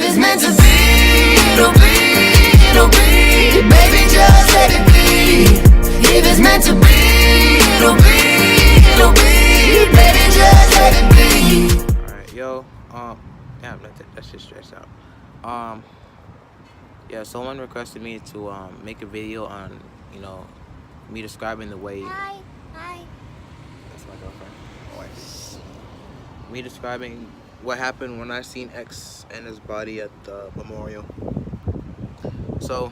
it's meant to be, it'll be, it'll be. Baby, just let it be. If it's meant to be, it'll be, it'll be. Baby, just let it be. Alright, yo, damn, that shit stretched out. Yeah, someone requested me to make a video on, you know, me describing the way. Hi. That's my girlfriend. Wife. Me describing what happened when I seen X and his body at the memorial. So,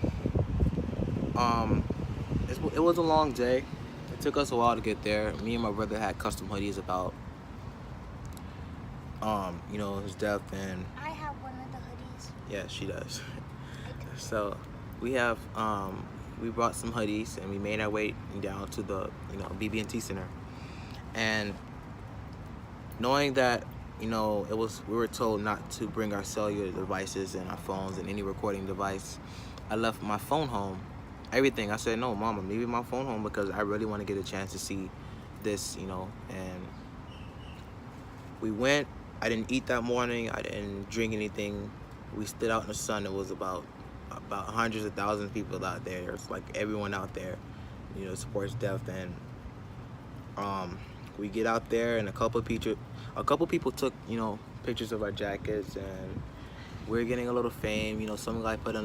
it was a long day. It took us a while to get there. Me and my brother had custom hoodies about, you know, his death, and I have one of the hoodies. yeah, she does. So we have, we brought some hoodies and we made our way down to the, you know, BB&T Center. And knowing that, you know, we were told not to bring our cellular devices and our phones and any recording device, I left my phone home. Everything. I said, no, Mama, leave my phone home because I really want to get a chance to see this, you know. And we went. I didn't eat that morning. I didn't drink anything. We stood out in the sun. It was about hundreds of thousands of people out there. There's like everyone out there, you know, supports death. And we get out there, and a couple people took, you know, pictures of our jackets, and we're getting a little fame. You know, some guy put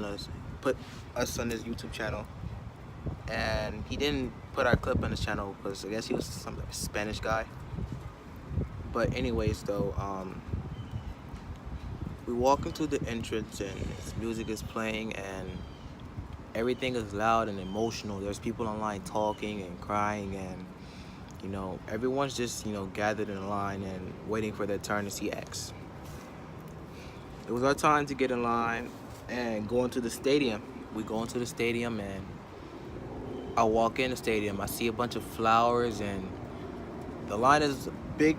us on his YouTube channel, and he didn't put our clip on his channel because I guess he was some Spanish guy. But anyways, though, we walk into the entrance and his music is playing and everything is loud and emotional. There's people online talking and crying, and you know, everyone's just, you know, gathered in line and waiting for their turn to see X. It was our time to get in line and go into the stadium. We go into the stadium, and I walk in the stadium. I see a bunch of flowers, and the line is big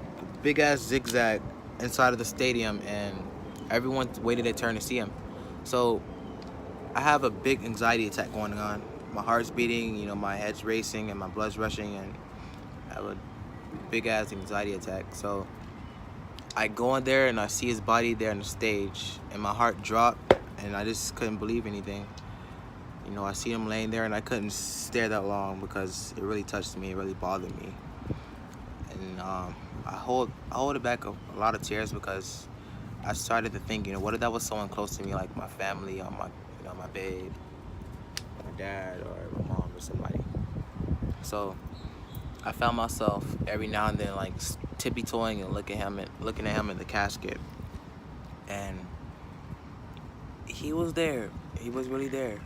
ass zigzag inside of the stadium, and everyone waited their turn to see him. So I have a big anxiety attack going on. My heart's beating, you know, my head's racing and my blood's rushing, and I have a big ass anxiety attack. So I go in there and I see his body there on the stage, and my heart dropped, and I just couldn't believe anything. You know, I see him laying there, and I couldn't stare that long because it really touched me, it really bothered me. And I hold it back a lot of tears because I started to think, you know, what if that was someone close to me, like my family or my, you know, my babe, my dad, or my mom, or somebody. So I found myself every now and then like tippy-toeing and looking at him in the casket, and he was there. He was really there.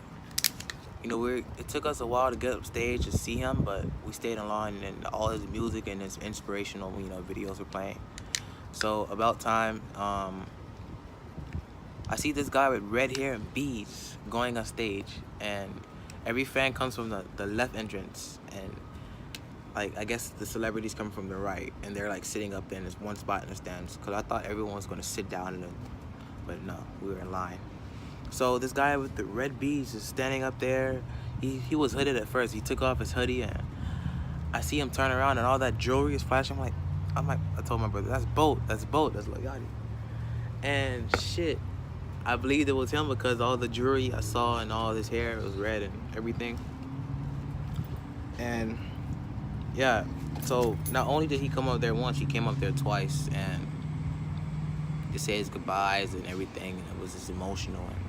You know, it took us a while to get up stage to see him, but we stayed in line, and all his music and his inspirational, you know, videos were playing. So about time, I see this guy with red hair and beads going on stage, and every fan comes from the left entrance, and like, I guess the celebrities come from the right, and they're like sitting up there in this one spot in the stands, because I thought everyone was going to sit down, but no, we were in line. So this guy with the red beads is standing up there. He was hooded at first. He took off his hoodie, and I see him turn around, and all that jewelry is flashing. I'm like, I told my brother, that's Loyati. And shit, I believed it was him because all the jewelry I saw and all his hair was red and everything. And yeah, so not only did he come up there once, he came up there twice, and to say his goodbyes and everything, and it was just emotional. And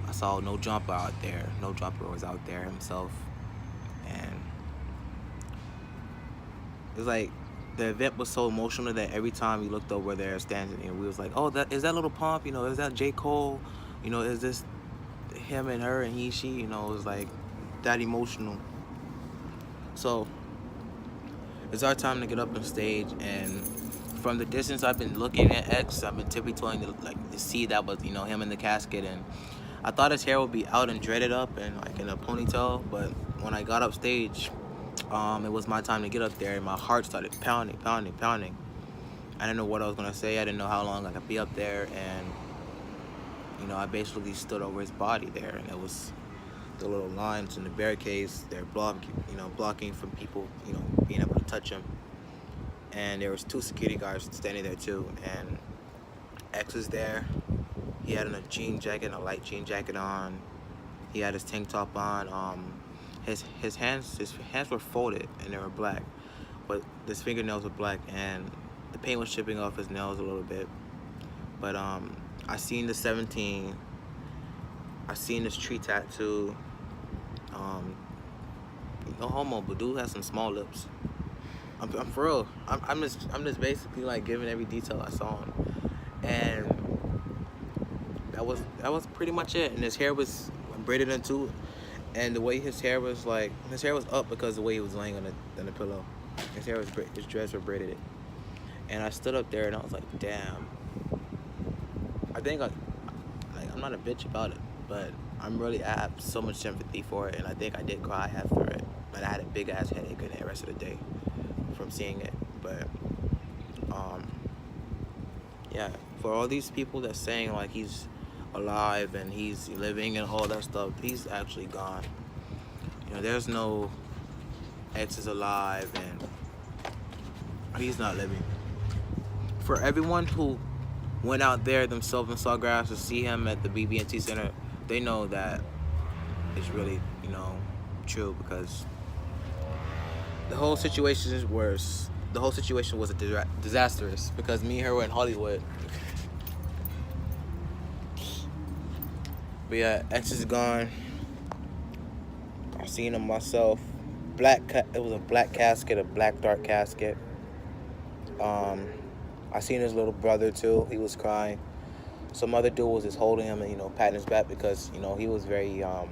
I saw No Jumper out there. No Jumper was out there himself, and it was like the event was so emotional that every time we looked over there standing, and we was like, oh, is that Little Pump? You know, is that J. Cole? You know, is this him and her and he, she? You know, it was like that emotional. So it's our time to get up on stage, and from the distance I've been looking at X, I've been tippy-toeing to see that was, you know, him in the casket, and I thought his hair would be out and dreaded up and like in a ponytail, but when I got up stage, it was my time to get up there, and my heart started pounding. I didn't know what I was gonna say. I didn't know how long I could be up there, and you know, I basically stood over his body there, and it was the little lines and the barricades. They're blocking from people, you know, being able to touch him. And there was 2 security guards standing there too, and X is there. He had a jean jacket, a light jean jacket on. He had his tank top on. His hands were folded and they were black, but his fingernails were black and the paint was chipping off his nails a little bit. But I seen the 17. I seen this tree tattoo. No homo, but dude has some small lips. I'm for real. I'm just basically like giving every detail I saw him, and that was pretty much it. And his hair was braided into, and the way his hair was up because the way he was laying on the pillow. His dreads were braided. And I stood up there and I was like, damn. I think I'm not a bitch about it, but I have so much sympathy for it, and I think I did cry after it. But I had a big ass headache in the rest of the day from seeing it. But yeah, for all these people that's saying like he's alive and he's living and all that stuff, he's actually gone. You know, there's no X is alive and he's not living. For everyone who went out there themselves and saw grass to see him at the BB&T Center, they know that it's really, you know, true, because the whole situation was disastrous because me and her were in Hollywood. But yeah, X is gone. I seen him myself. It was a black casket, a black dark casket. I seen his little brother too. He was crying. Some other dude was just holding him and, you know, patting his back because, you know, he was very, I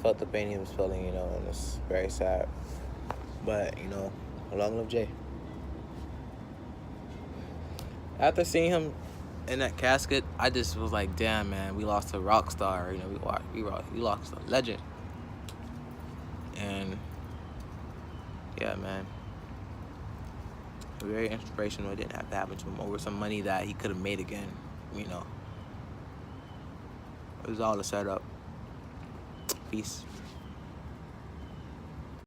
felt the pain he was feeling, you know, and it's very sad. But, you know, long live Jay. After seeing him in that casket, I just was like, damn, man, we lost a rock star. You know, we lost a legend. And yeah, man, very inspirational. It didn't have to happen to him over some money that he could have made again. You know, it was all a setup. Peace.